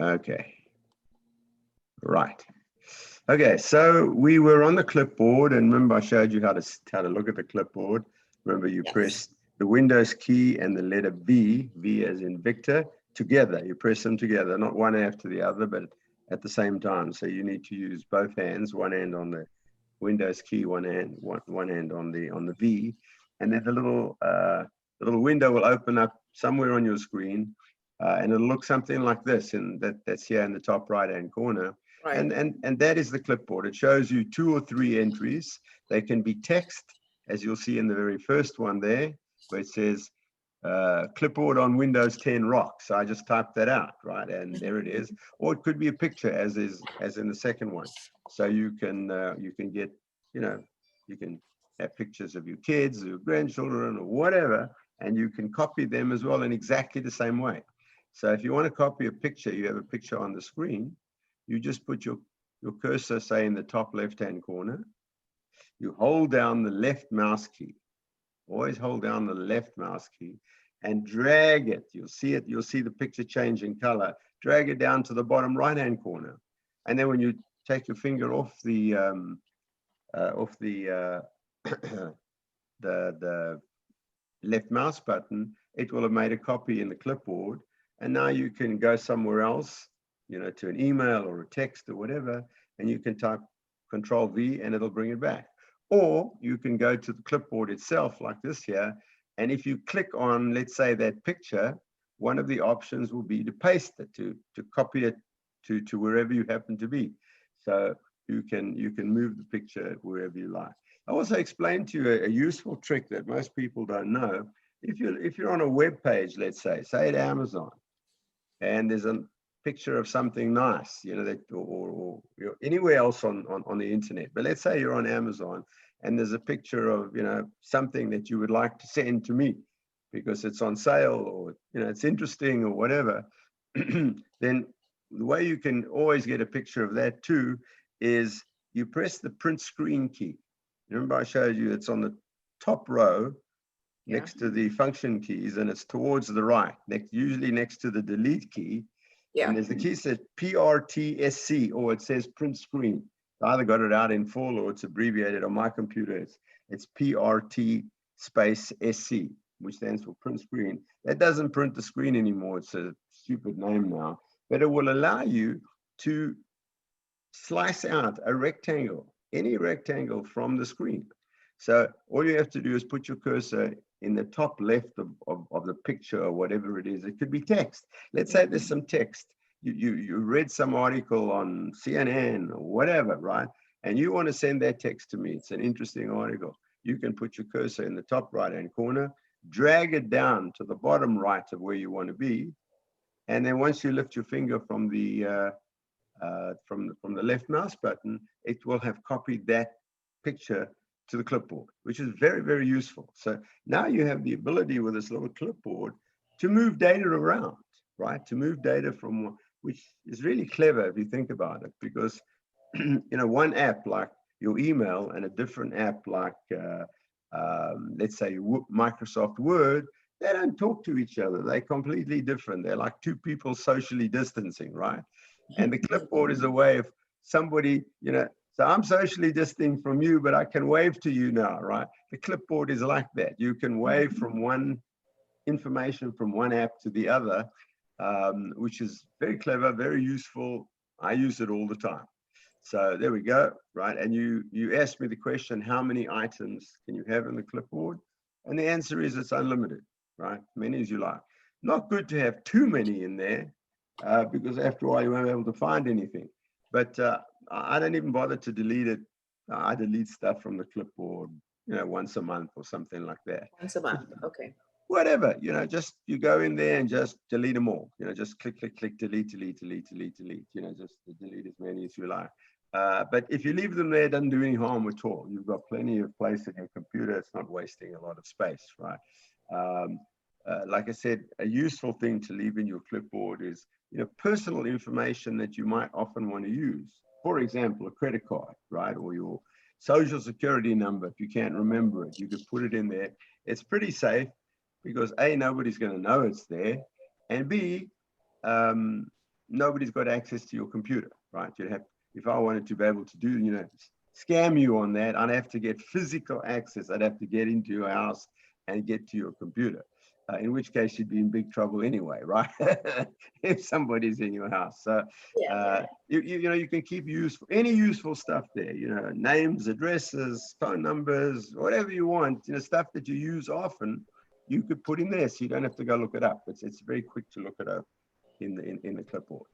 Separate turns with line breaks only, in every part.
Okay, right. Okay, so we were on the clipboard, and remember I showed you how to look at the clipboard. Remember, you press the Windows key and the letter V, V as in Victor, together. You press them together, not one after the other, but at the same time. So you need to use both hands, one hand on the Windows key, one hand on the V, and then the little window will open up somewhere on your screen, and it'll look something like this, and that's here in the top right hand corner.
Right.
And that is the clipboard. It shows you 2 or 3 entries. They can be text, as you'll see in the very first one there, where it says clipboard on Windows 10 rocks. So I just typed that out, right? And there it is. Or it could be a picture, as in the second one. So you can get, you can have pictures of your kids, or your grandchildren, or whatever, and you can copy them as well in exactly the same way. So if you want to copy a picture, you have a picture on the screen. You just put your cursor, say, in the top left-hand corner. You hold down the left mouse key. Always hold down the left mouse key and drag it. You'll see it. You'll see the picture change in color. Drag it down to the bottom right-hand corner. And then when you take your finger off the the left mouse button, it will have made a copy in the clipboard. And now you can go somewhere else, to an email or a text or whatever, and you can type Control V and it'll bring it back. Or you can go to the clipboard itself like this here, and if you click on, let's say, that picture, one of the options will be to paste it, to copy it to wherever you happen to be. So you can move the picture wherever you like. I also explained to you a useful trick that most people don't know. If you're on a web page, let's say at Amazon, and there's a picture of something nice, that or anywhere else on the internet. But let's say you're on Amazon and there's a picture of something that you would like to send to me because it's on sale, or it's interesting or whatever. Then the way you can always get a picture of that too is you press the print screen key. Remember I showed you it's on the top row next to the function keys, and it's towards the right, usually next to the delete key. Yeah. And there's the key says PRTSC, or it says print screen. I either got it out in full or it's abbreviated on my computer. It's PRT space SC, which stands for print screen. That doesn't print the screen anymore. It's a stupid name now, but it will allow you to slice out a rectangle, any rectangle from the screen. So all you have to do is put your cursor in the top left of the picture or whatever it is. It could be text. Let's say there's some text. You read some article on CNN or whatever, right? And you want to send that text to me. It's an interesting article. You can put your cursor in the top right-hand corner, drag it down to the bottom right of where you want to be. And then once you lift your finger from the left mouse button, it will have copied that picture to the clipboard, which is very, very useful. So now you have the ability with this little clipboard to move data around, right? To move data from, which is really clever if you think about it, because one app like your email and a different app like, let's say Microsoft Word, they don't talk to each other. They're completely different. They're like two people socially distancing, right? And the clipboard is a way of somebody, so I'm socially distant from you, but I can wave to you now, right? The clipboard is like that. You can wave from one information from one app to the other, which is very clever, very useful. I use it all the time. So there we go, right? And you asked me the question, how many items can you have in the clipboard? And the answer is it's unlimited, right? Many as you like. Not good to have too many in there, because after a while you won't be able to find anything. But I don't even bother to delete it. I delete stuff from the clipboard, once a month or something like that.
Once a month, okay.
Whatever, just you go in there and just delete them all. Just click, click, click, delete, delete, delete, delete, delete. Just delete as many as you like. But if you leave them there, it doesn't do any harm at all. You've got plenty of place in your computer. It's not wasting a lot of space, right? Like I said, a useful thing to leave in your clipboard is personal information that you might often want to use. For example, a credit card, right? Or your social security number. If you can't remember it, you could put it in there. It's pretty safe because A, nobody's going to know it's there. And B, nobody's got access to your computer, right? You'd have, if I wanted to be able to do, scam you on that, I'd have to get physical access. I'd have to get into your house and get to your computer. In which case you'd be in big trouble anyway, right? If somebody's in your house. So you can keep any useful stuff there, names, addresses, phone numbers, whatever you want, stuff that you use often, you could put in there, so you don't have to go look it up. It's very quick to look it up in the clipboard.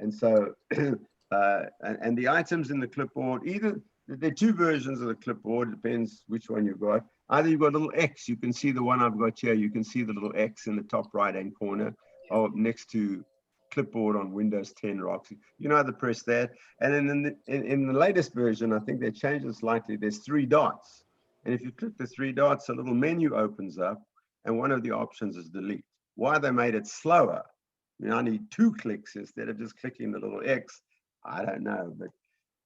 And so and the items in the clipboard, either there are two versions of the clipboard, it depends which one you've got. Either you've got a little X, you can see the one I've got here, you can see the little X in the top right-hand corner, or next to clipboard on Windows 10 rocks. You can either press that, and then in the latest version, I think they changed it slightly, there's 3 dots. And if you click the 3 dots, a little menu opens up, and one of the options is delete. Why they made it slower, I need 2 clicks instead of just clicking the little X, I don't know, but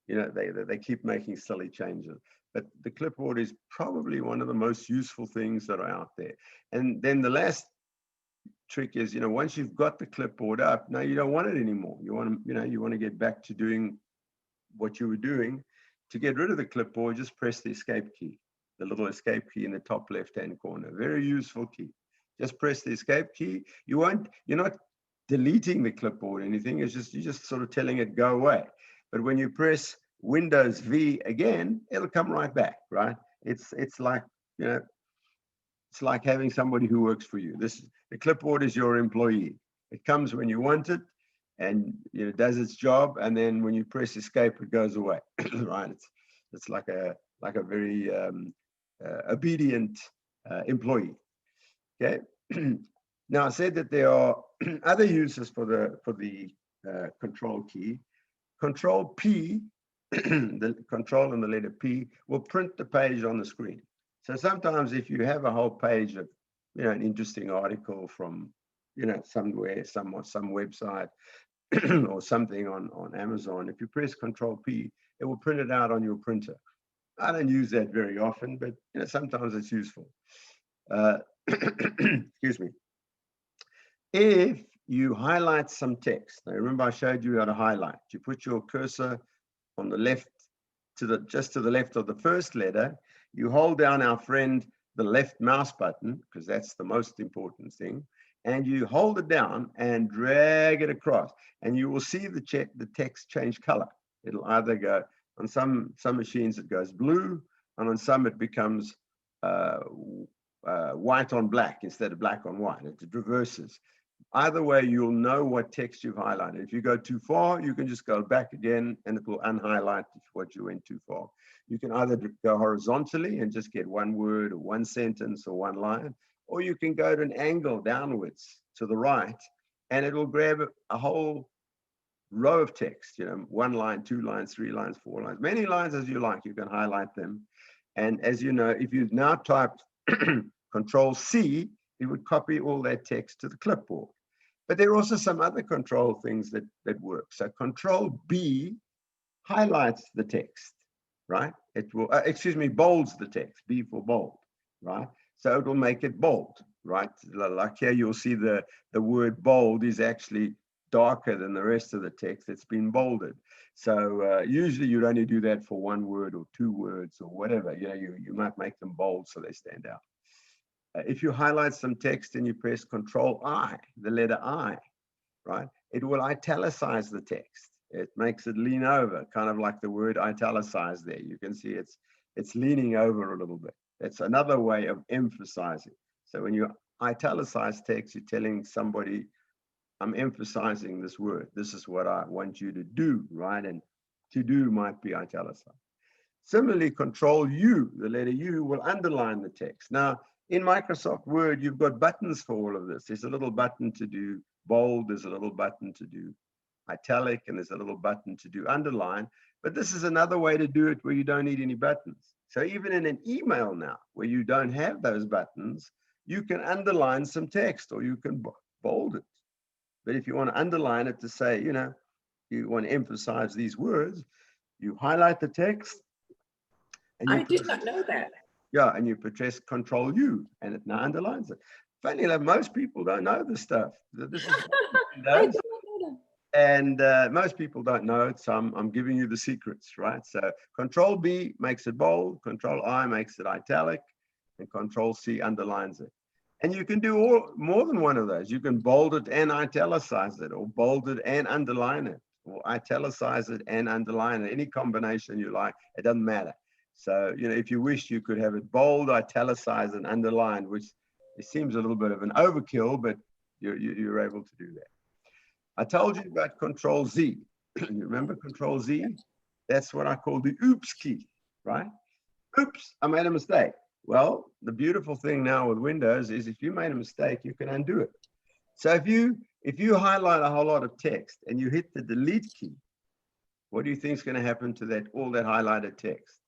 they keep making silly changes. But the clipboard is probably one of the most useful things that are out there. And then the last trick is, once you've got the clipboard up, now you don't want it anymore. You want to get back to doing what you were doing. To get rid of the clipboard, just press the escape key, the little escape key in the top left-hand corner. Very useful key. Just press the escape key. You're not deleting the clipboard or anything. You're just sort of telling it go away. But when you press Windows V again, it'll come right back, right? It's like, it's like having somebody who works for you. The clipboard is your employee. It comes when you want it, and does its job, and then when you press escape, it goes away, right? It's like a very obedient employee. Okay. Now I said that there are other uses for the control key. Control P, the control and the letter P, will print the page on the screen. So sometimes if you have a whole page of, an interesting article from, somewhere, some website or something on Amazon, if you press Control P, it will print it out on your printer. I don't use that very often, but sometimes it's useful. Excuse me. If you highlight some text, now remember I showed you how to highlight. You put your cursor on the left, just to the left of the first letter. You hold down, our friend, the left mouse button, because that's the most important thing, and you hold it down and drag it across, and you will see the text change color. It'll either go, on some machines it goes blue, and on some it becomes white on black instead of black on white. It reverses. Either way, you'll know what text you've highlighted. If you go too far, you can just go back again and it will unhighlight what you went too far. You can either go horizontally and just get one word or one sentence or one line, or you can go at an angle downwards to the right, and it will grab a whole row of text, 1 line, 2 lines, 3 lines, 4 lines, many lines as you like. You can highlight them. And as you know, if you've now typed Control C, it would copy all that text to the clipboard. But there are also some other control things that work. So Control B highlights the text, right? It will, bolds the text, B for bold, right? So it will make it bold, right? Like here, you'll see the word bold is actually darker than the rest of the text. It's been bolded. So usually you'd only do that for 1 word or 2 words or whatever. You might make them bold so they stand out. If you highlight some text and you press Control I, the letter I, right, it will italicize the text. It makes it lean over, kind of like the word italicize there. You can see it's leaning over a little bit. That's another way of emphasizing. So when you italicize text, you're telling somebody, I'm emphasizing this word. This is what I want you to do, right? And to do might be italicized. Similarly, Control U, the letter U, will underline the text. Now, in Microsoft Word, you've got buttons for all of this. There's a little button to do bold, there's a little button to do italic, and there's a little button to do underline. But this is another way to do it where you don't need any buttons. So even in an email now, where you don't have those buttons, you can underline some text or you can bold it. But if you want to underline it to say, you want to emphasize these words, you highlight the text. And
I did not know that.
Yeah, and you press Control U, and it now underlines it. Funny enough, most people don't know this stuff. This is what it does. And most people don't know it, so I'm giving you the secrets, right? So Control B makes it bold, Control I makes it italic, and Control C underlines it. And you can do more than one of those. You can bold it and italicize it, or bold it and underline it, or italicize it and underline it. Any combination you like, it doesn't matter. So, if you wish, you could have it bold, italicized, and underlined, which it seems a little bit of an overkill, but you're able to do that. I told you about Control Z. You remember Control Z? That's what I call the oops key, right? Oops, I made a mistake. Well, the beautiful thing now with Windows is if you made a mistake, you can undo it. So if you highlight a whole lot of text and you hit the delete key, what do you think is going to happen to all that highlighted text?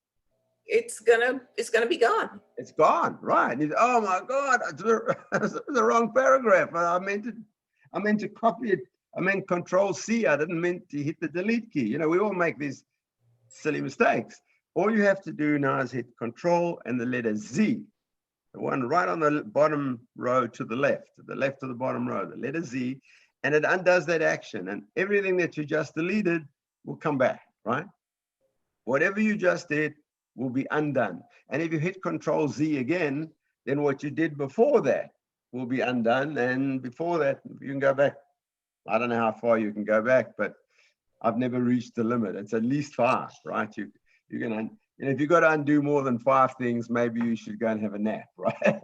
It's gonna be gone.
It's gone, right? Oh my God, it's the wrong paragraph. I meant to copy it. I meant Control C. I didn't mean to hit the delete key. We all make these silly mistakes. All you have to do now is hit Control and the letter Z, the one right on the bottom row to the left of the bottom row, the letter Z, and it undoes that action. And everything that you just deleted will come back, right? Whatever you just did will be undone. And if you hit Control Z again, then what you did before that will be undone. And before that, you can go back. I don't know how far you can go back, but I've never reached the limit. It's at least 5, right? You're gonna, if you've got to undo more than 5 things, maybe you should go and have a nap, right?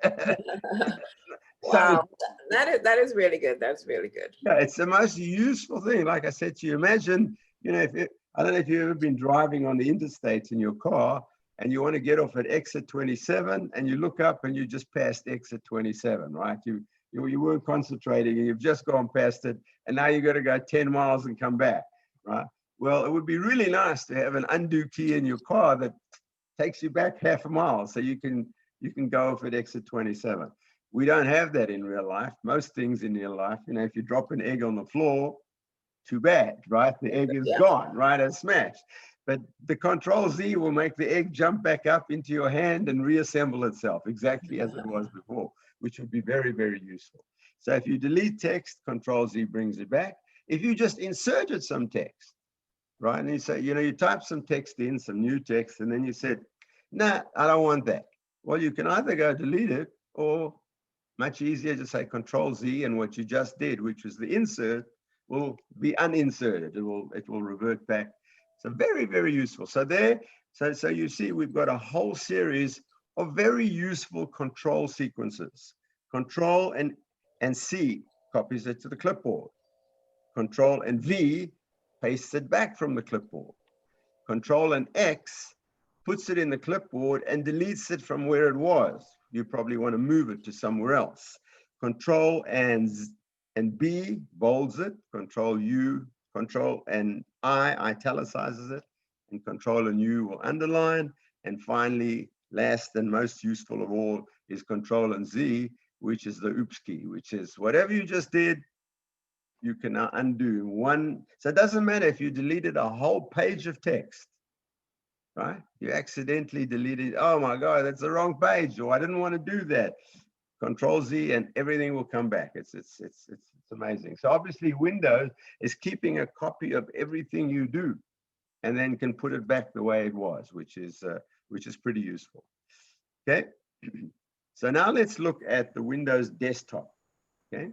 Wow, that is really good. That's really good.
Yeah, it's the most useful thing. Like I said to you, imagine, I don't know if you've ever been driving on the interstates in your car and you want to get off at exit 27 and you look up and you just passed exit 27, right? You weren't concentrating and you've just gone past it and now you got to go 10 miles and come back, right? Well, it would be really nice to have an undo key in your car that takes you back half a mile so you can go off at exit 27. We don't have that in real life. Most things in real life, if you drop an egg on the floor, too bad, right? The egg is gone, right? It's smashed. But the Control Z will make the egg jump back up into your hand and reassemble itself exactly as it was before, which would be very, very useful. So if you delete text, Control Z brings it back. If you just inserted some text, right? And you say, you type some text in, some new text, and then you said, nah, I don't want that. Well, you can either go delete it or much easier to say Control Z, and what you just did, which was the insert, will be uninserted. It will revert back. So very, very useful. So so you see, we've got a whole series of very useful control sequences. Control and C copies it to the clipboard. Control and V pastes it back from the clipboard. Control and X puts it in the clipboard and deletes it from where it was. You probably want to move it to somewhere else. Control and B bolds it. Control and I italicizes it, and Control and U will underline. And finally, last and most useful of all is Control and Z, which is the oops key, which is whatever you just did, you can now undo one. So it doesn't matter if you deleted a whole page of text, right? You accidentally deleted, oh my God, that's the wrong page, or I didn't want to do that. Control Z and everything will come back. It's amazing. So obviously Windows is keeping a copy of everything you do and then can put it back the way it was, which is pretty useful. Okay. So now let's look at the Windows desktop. Okay.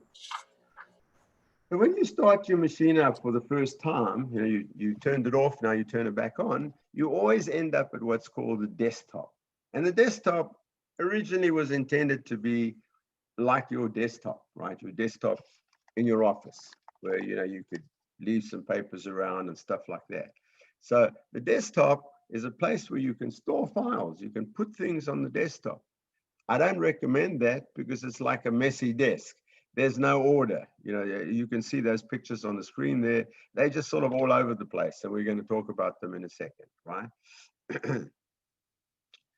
So when you start your machine up for the first time, you turned it off, now you turn it back on, you always end up at what's called the desktop. And the desktop originally was intended to be like your desktop, right? Your desktop in your office, where you could leave some papers around and stuff like that. So the desktop is a place where you can store files. You can put things on the desktop. I don't recommend that because it's like a messy desk. There's no order. You can see those pictures on the screen there. They're just sort of all over the place. So we're going to talk about them in a second, right?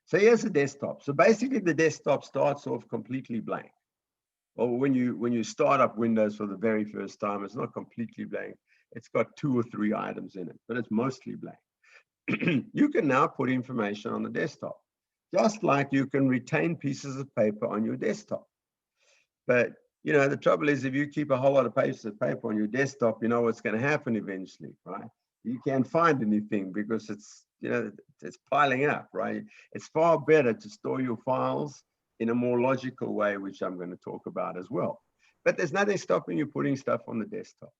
So here's the desktop. So basically the desktop starts off completely blank. Well, when you start up Windows for the very first time, it's not completely blank. It's got 2 or 3 items in it, but it's mostly blank. You can now put information on the desktop, just like you can retain pieces of paper on your desktop. But you know, the trouble is if you keep a whole lot of pages of paper on your desktop, you know what's going to happen eventually, right? You can't find anything because it's, you know, it's piling up, right? It's far better to store your files in a more logical way, which I'm going to talk about as well. But there's nothing stopping you putting stuff on the desktop.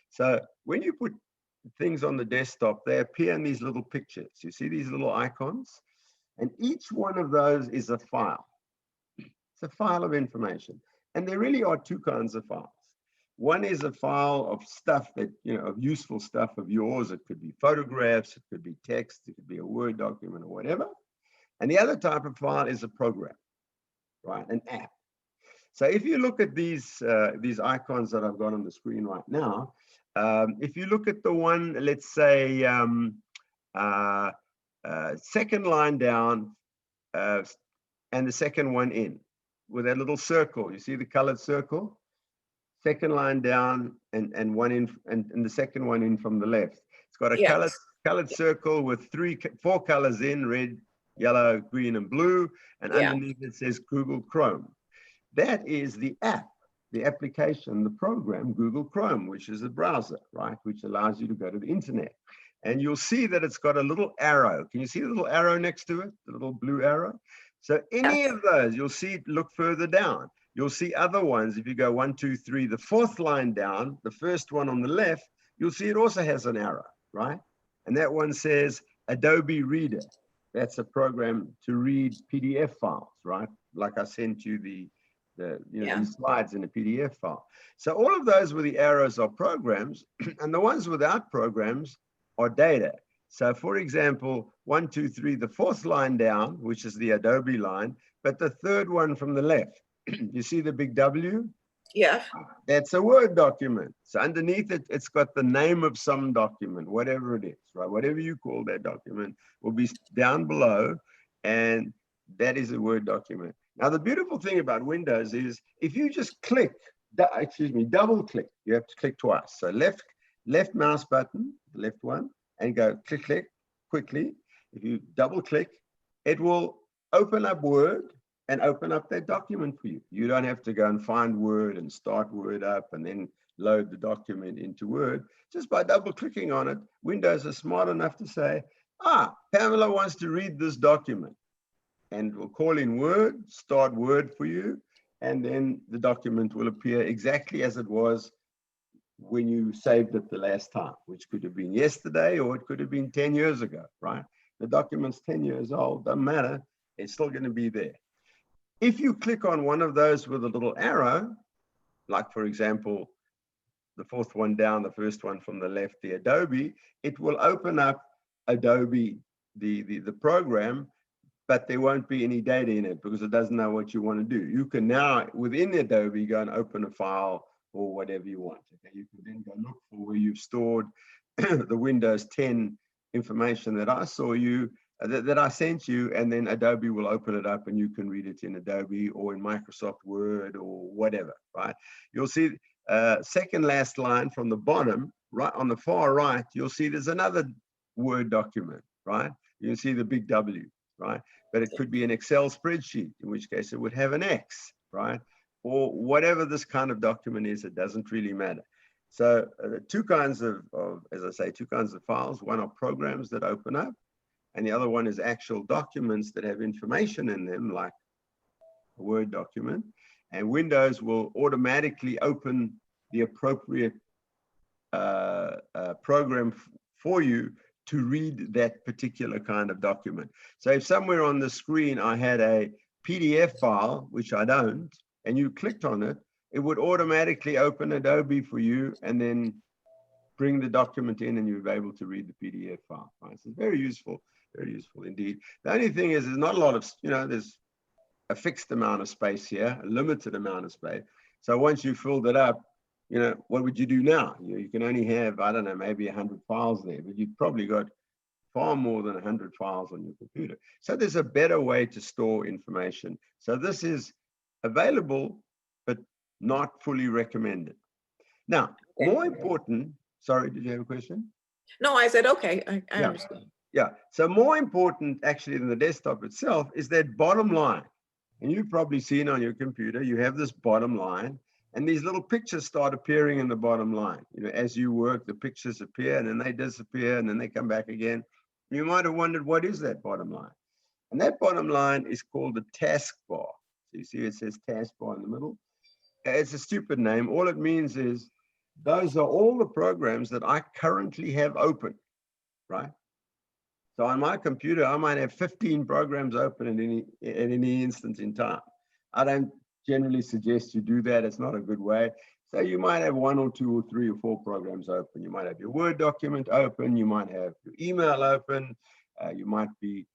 So when you put things on the desktop, they appear in these little pictures. You see these little icons? And each one of those is a file. It's a file of information. And there really are two kinds of files. One is a file of stuff that, you know, of useful stuff of yours. It could be photographs, it could be text, it could be a Word document or whatever. And the other type of file is a program, right? An app. So if you look at these icons that I've got on the screen right now, if you look at the one, let's say, second line down and the second one in with that little circle, you see the colored circle? Second line down and one in, and the second one in from the left. It's got a
Yes.
colored circle with four colors in, red, yellow, green, and blue. And
Yeah.
underneath it says Google Chrome. That is the app, the application, the program, Google Chrome, which is a browser, right? Which allows you to go to the internet. And you'll see that it's got a little arrow. Can you see the little arrow next to it? The little blue arrow? So any of those, you'll see, look further down. You'll see other ones. If you go 1, 2, 3, the fourth line down, the first one on the left, you'll see it also has an arrow, right? And that one says Adobe Reader. That's a program to read PDF files, right? Like I sent you these slides in a PDF file. So all of those with the arrows are programs, and the ones without programs are data. So for example, 1, 2, 3, the fourth line down, which is the Adobe line, but the third one from the left, you see the big W?
Yeah.
That's a Word document. So underneath it, it's got the name of some document, whatever it is, right? Whatever you call that document will be down below, and that is a Word document. Now, the beautiful thing about Windows is if you just click, double click, you have to click twice. So left mouse button, the left one, and go click, click, quickly. If you double click, it will open up Word and open up that document for you. You don't have to go and find Word and start Word up and then load the document into Word. Just by double clicking on it, Windows is smart enough to say, Pamela wants to read this document. And we'll call in Word, start Word for you, and then the document will appear exactly as it was when you saved it the last time, which could have been yesterday or it could have been 10 years ago, right? The document's 10 years old, doesn't matter, it's still going to be there. If you click on one of those with a little arrow, like for example, the fourth one down, the first one from the left, the Adobe, it will open up Adobe, the program, but there won't be any data in it because it doesn't know what you want to do. You can now, within Adobe, go and open a file or whatever you want. Okay? You can then go look for where you've stored the Windows 10 information that I saw you, that I sent you, and then Adobe will open it up and you can read it in Adobe or in Microsoft Word or whatever, right? You'll see second last line from the bottom, right on the far right, you'll see there's another Word document, right? You can see the big W, right? But it could be an Excel spreadsheet, in which case it would have an X, right? Or whatever this kind of document is, it doesn't really matter. So two kinds of, as I say, two kinds of files. One are programs that open up, and the other one is actual documents that have information in them, like a Word document. And Windows will automatically open the appropriate program for you to read that particular kind of document. So if somewhere on the screen I had a PDF file, which I don't, and you clicked on it, it would automatically open Adobe for you and then bring the document in and you'll be able to read the PDF file. Right? So it's very useful indeed. The only thing is there's not a lot of, there's a fixed amount of space here, a limited amount of space. So once you filled it up, what would you do now? You can only have, I don't know, maybe 100 files there, but you've probably got far more than 100 files on your computer. So there's a better way to store information. So this is available, but not fully recommended. Now, more important, sorry, did you have a question?
No, I said, okay, I understand.
Yeah, so more important actually than the desktop itself is that bottom line. And you've probably seen on your computer, you have this bottom line, And these little pictures start appearing in the bottom line. You know, as you work, the pictures appear and then they disappear and then they come back again. You might have wondered, what is that bottom line? And that bottom line is called the taskbar. So you see it says taskbar in the middle. It's a stupid name. All it means is those are all the programs that I currently have open, right? So on my computer, I might have 15 programs open at any instance in time. I don't generally suggest you do that. It's not a good way. So you might have 1 or 2 or 3 or 4 programs open. You might have your Word document open. You might have your email open. You might be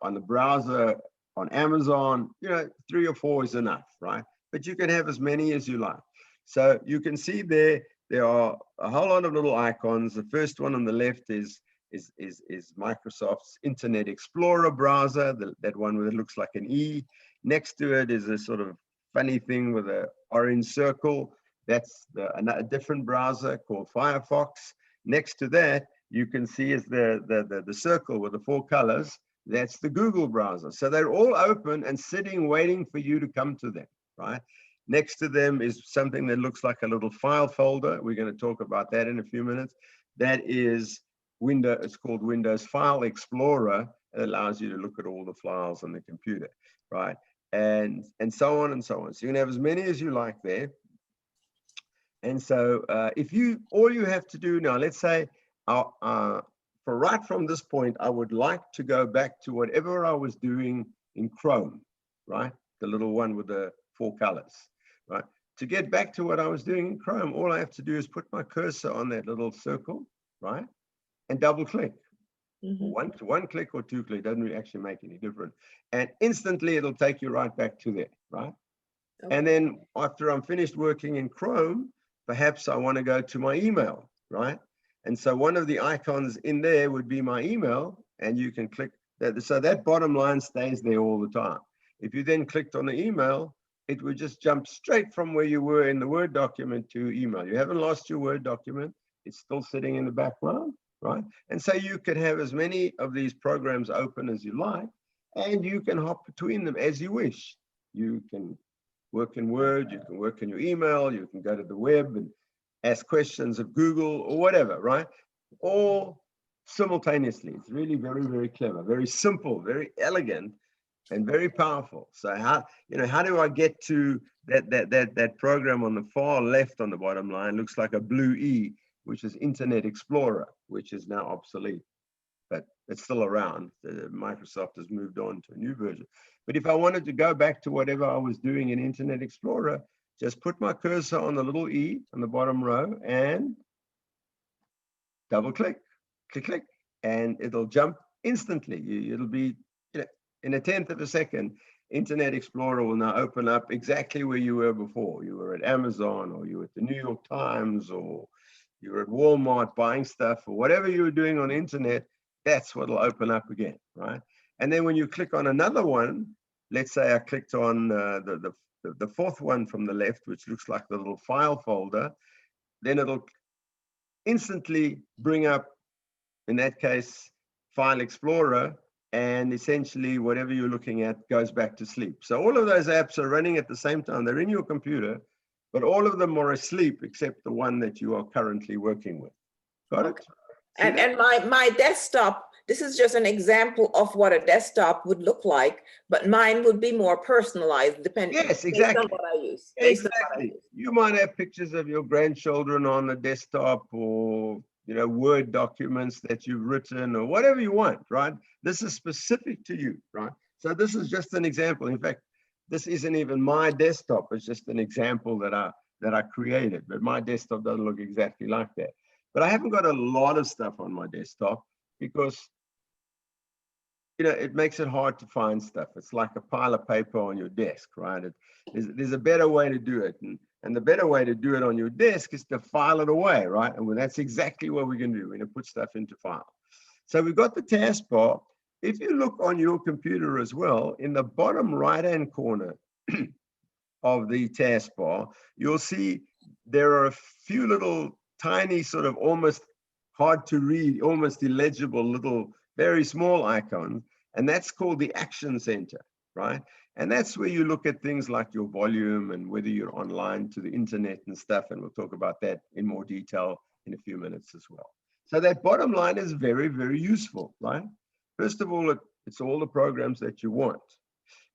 on the browser, on Amazon. You know, 3 or 4 is enough, right? But you can have as many as you like. So you can see there are a whole lot of little icons. The first one on the left is Microsoft's Internet Explorer browser, that one that looks like an E. Next to it is a sort of funny thing with an orange circle. That's a different browser called Firefox. Next to that, you can see is the circle with the 4 colors. That's the Google browser. So they're all open and sitting, waiting for you to come to them, right? Next to them is something that looks like a little file folder. We're going to talk about that in a few minutes. That is it's called Windows File Explorer. It allows you to look at all the files on the computer, right? And so on and so on. So you can have as many as you like there. And so all you have to do now, let's say, for right from this point, I would like to go back to whatever I was doing in Chrome, right? The little one with the 4 colors, right? To get back to what I was doing in Chrome, all I have to do is put my cursor on that little circle, right? And double click. Mm-hmm. One click or 2 click doesn't actually make any difference. And instantly it'll take you right back to there, right? Okay. And then after I'm finished working in Chrome, perhaps I want to go to my email, right? And so one of the icons in there would be my email, and you can click that. So that bottom line stays there all the time. If you then clicked on the email, it would just jump straight from where you were in the Word document to email. You haven't lost your Word document. It's still sitting in the background, right? And so you could have as many of these programs open as you like, and you can hop between them as you wish. You can work in Word, you can work in your email, you can go to the web and ask questions of Google or whatever, right? All simultaneously. It's really very, very clever, very simple, very elegant, and very powerful. So how do I get to that program on the far left on the bottom line? Looks like a blue E, which is Internet Explorer, which is now obsolete, but it's still around. Microsoft has moved on to a new version. But if I wanted to go back to whatever I was doing in Internet Explorer, just put my cursor on the little E on the bottom row and double click, click, and it'll jump instantly. It'll be, in a 1/10 of a second, Internet Explorer will now open up exactly where you were before. You were at Amazon, or you were at the New York Times, or you were at Walmart buying stuff, or whatever you were doing on the internet, that's what'll open up again, right? And then when you click on another one, let's say I clicked on the 4th one from the left, which looks like the little file folder, then it'll instantly bring up, in that case, File Explorer, and essentially whatever you're looking at goes back to sleep. So all of those apps are running at the same time. They're in your computer, but all of them are asleep except the one that you are currently working with. Got it?
And my desktop, this is just an example of what a desktop would look like, but mine would be more personalized depending
based on
what I use.
Exactly. You might have pictures of your grandchildren on the desktop, or Word documents that you've written, or whatever you want, right? This is specific to you, right? So this is just an example. In fact, this isn't even my desktop. It's just an example that I created, but my desktop doesn't look exactly like that. But I haven't got a lot of stuff on my desktop because, it makes it hard to find stuff. It's like a pile of paper on your desk, right? There's a better way to do it. And the better way to do it on your desk is to file it away, right? And that's exactly what we're going to do. We're going to put stuff into file. So we've got the taskbar. If you look on your computer as well, in the bottom right-hand corner of the taskbar, you'll see there are a few little tiny, sort of almost hard to read, almost illegible little, very small icons, and that's called the Action Center, right? And that's where you look at things like your volume and whether you're online to the internet and stuff. And we'll talk about that in more detail in a few minutes as well. So that bottom line is very, very useful, right? First of all, it's all the programs that you want.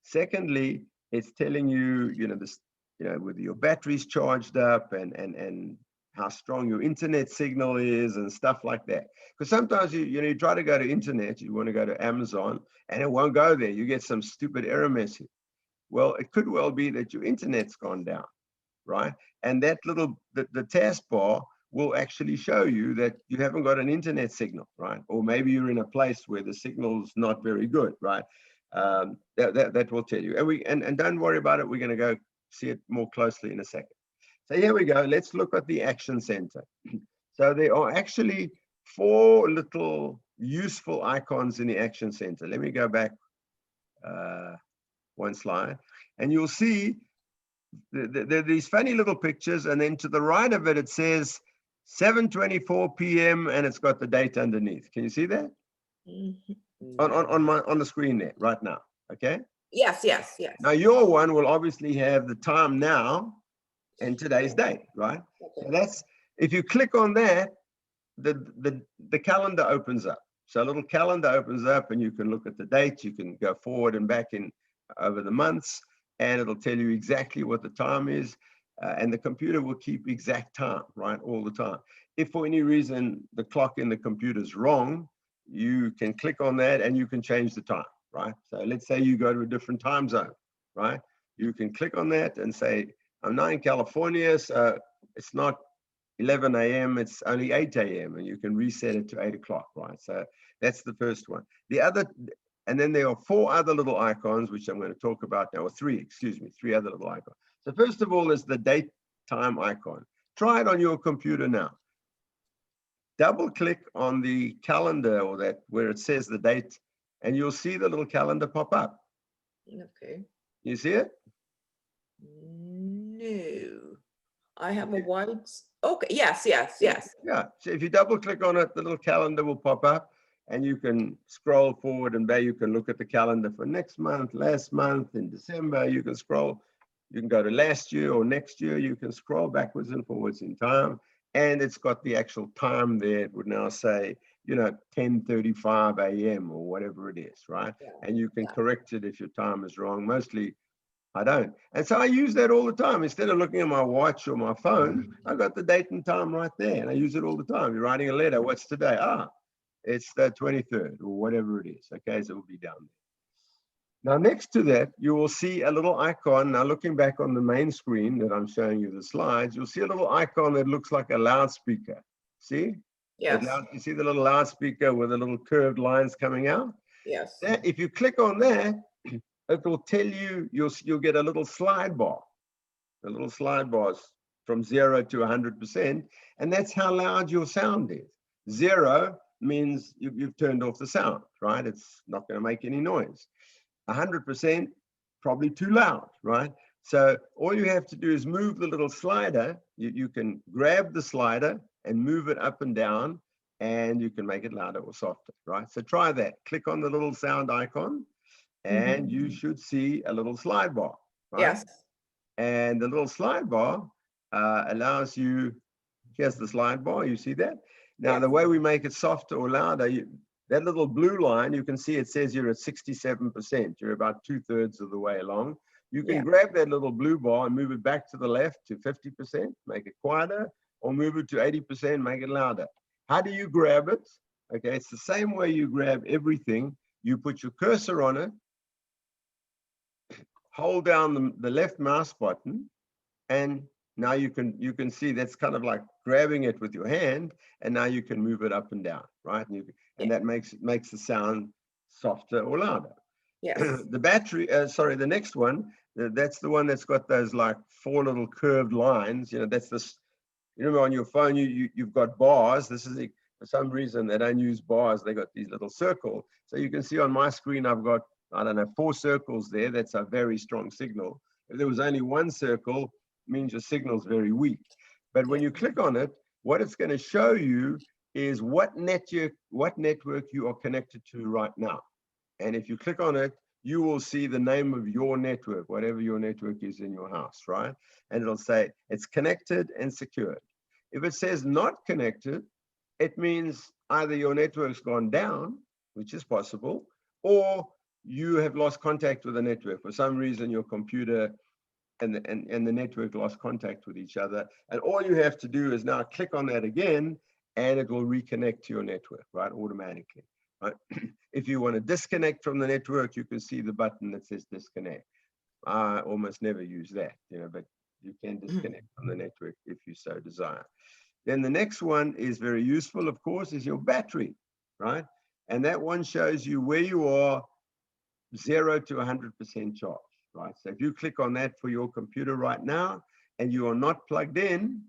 Secondly, it's telling you, this, whether your battery's charged up and how strong your internet signal is and stuff like that. Because sometimes you try to go to internet, you want to go to Amazon and it won't go there. You get some stupid error message. Well, it could well be that your internet's gone down, right? And that the taskbar will actually show you that you haven't got an internet signal, right? Or maybe you're in a place where the signal's not very good, right? That will tell you. And don't worry about it. We're going to go see it more closely in a second. So here we go. Let's look at the Action Center. So there are actually 4 little useful icons in the Action Center. Let me go back one slide, and you'll see there are these funny little pictures, and then to the right of it, it says 7:24 p.m. and it's got the date underneath. Can you see that? On the screen there right now? Okay.
Yes.
Now your one will obviously have the time now and today's date, right? Okay. So that's, if you click on that, the calendar opens up. So a little calendar opens up and you can look at the date, you can go forward and back in over the months, and it'll tell you exactly what the time is, and the computer will keep exact time, right, all the time. If for any reason the clock in the computer is wrong, you can click on that and you can change the time, right? So let's say you go to a different time zone, right? You can click on that and say, I'm now in California, so it's not 11 a.m., it's only 8 a.m., and you can reset it to 8 o'clock, right? So that's the first one. The other, and then there are 4 other little icons, which I'm going to talk about now, or 3 other little icons. So first of all is the date time icon. Try it on your computer now. Double click on the calendar, or that where it says the date, and you'll see the little calendar pop up.
Okay.
You see it?
No, I have a white. Okay, yes.
Yeah, so if you double click on it, the little calendar will pop up, and you can scroll forward and back. You can look at the calendar for next month, last month, in December. You can scroll, you can go to last year or next year. You can scroll backwards and forwards in time, and it's got the actual time there. It would now say, 10:35 a.m. or whatever it is, right? Yeah. And you can correct it if your time is wrong. Mostly I don't. And so I use that all the time. Instead of looking at my watch or my phone, I got the date and time right there, and I use it all the time. You're writing a letter. What's today? It's the 23rd or whatever it is. Okay, so it will be down there. Now, next to that, you will see a little icon. Now, looking back on the main screen that I'm showing you the slides, you'll see a little icon that looks like a loudspeaker. See?
Yes.
You see the little loudspeaker with the little curved lines coming out?
Yes.
If you click on that, it will tell you, you'll get a little slide bar. The little slide bars from 0 to 100%, and that's how loud your sound is. 0 means you've turned off the sound, right? It's not going to make any noise. 100%, probably too loud, right? So all you have to do is move the little slider. You can grab the slider and move it up and down, and you can make it louder or softer, right? So try that. Click on the little sound icon, and you should see a little slide bar, right?
Yes.
And the little slide bar allows you, here's the slide bar, you see that? Now, yes. The way we make it softer or louder, that little blue line, you can see it says you're at 67%. You're about 2/3 of the way along. You can grab that little blue bar and move it back to the left to 50%, make it quieter, or move it to 80%, make it louder. How do you grab it? Okay, it's the same way you grab everything. You put your cursor on it, hold down the left mouse button, and now you can see that's kind of like grabbing it with your hand, and now you can move it up and down, right? And that makes the sound softer or louder.
Yes.
The battery, the next one, that's the one that's got those like 4 little curved lines. That's this. You remember on your phone, you've got bars. This is for some reason they don't use bars. They got these little circles. So you can see on my screen, I've got, I don't know, 4 circles there. That's a very strong signal. If there was only 1 circle, it means your signal's very weak. But when you click on it, what it's going to show you is what network you are connected to right now. And if you click on it, you will see the name of your network, whatever your network is in your house, right? And it'll say it's connected and secured. If it says not connected, it means either your network's gone down, which is possible, or you have lost contact with the network. For some reason, your computer and the network lost contact with each other. And all you have to do is now click on that again, and it will reconnect to your network, right, automatically. Right? If you want to disconnect from the network, you can see the button that says disconnect. I almost never use that, but you can disconnect from the network if you so desire. Then the next one is very useful, of course, is your battery, right? And that one shows you where you are 0 to 100% charge, right? So if you click on that for your computer right now and you are not plugged in,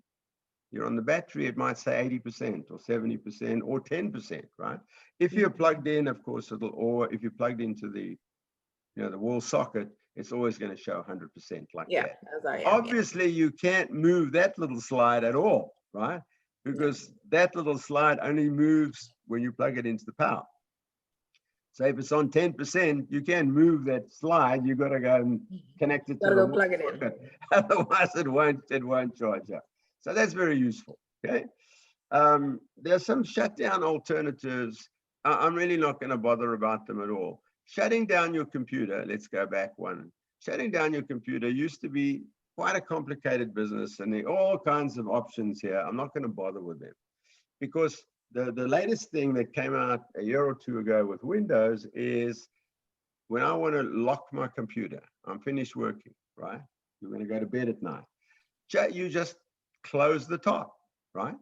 you're on the battery, it might say 80% or 70% or 10%, right? If you're plugged in, of course, or if you're plugged into the, the wall socket, it's always going to show 100% like that.
As I am,
obviously, you can't move that little slide at all, right? Because that little slide only moves when you plug it into the power. So if it's on 10%, you can't move that slide. You've got to go and connect it to the
plug it in.
Otherwise, it won't charge up. So that's very useful. Okay. There's some shutdown alternatives. I'm really not going to bother about them at all. Shutting down your computer. Let's go back one. Shutting down your computer used to be quite a complicated business, and there are all kinds of options here. I'm not going to bother with them because the latest thing that came out a year or two ago with Windows is when I want to lock my computer, I'm finished working, right? You're going to go to bed at night. You just close the top, right?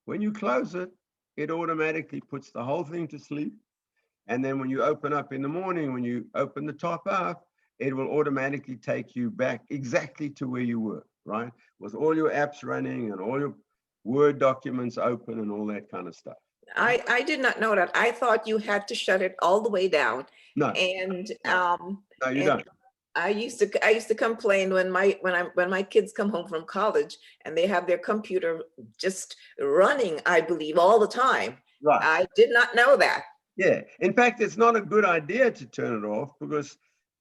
When you close it, it automatically puts the whole thing to sleep. And then when you open up in the morning, when you open the top up, it will automatically take you back exactly to where you were, right? With all your apps running and all your Word documents open and all that kind of stuff.
I did not know that. I thought you had to shut it all the way down.
No.
And
no, you don't.
I used to complain when my kids come home from college and they have their computer just running, I believe, all the time.
Right.
I did not know that.
Yeah. In fact, it's not a good idea to turn it off because,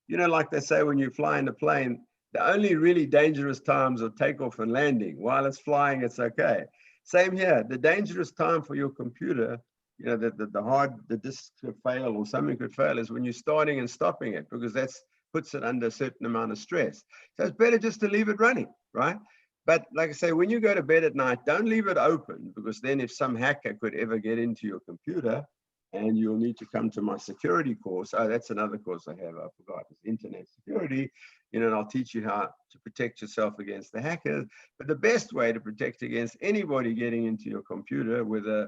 like they say, when you fly in a plane, the only really dangerous times are takeoff and landing. While it's flying, it's okay. Same here. The dangerous time for your computer, the disk could fail or something could fail is when you're starting and stopping it, because that's puts it under a certain amount of stress. So it's better just to leave it running, right? But like I say, when you go to bed at night, don't leave it open, because then if some hacker could ever get into your computer, and you'll need to come to my security course. Oh, that's another course I have. I forgot. It's internet security. And I'll teach you how to protect yourself against the hackers. But the best way to protect against anybody getting into your computer, whether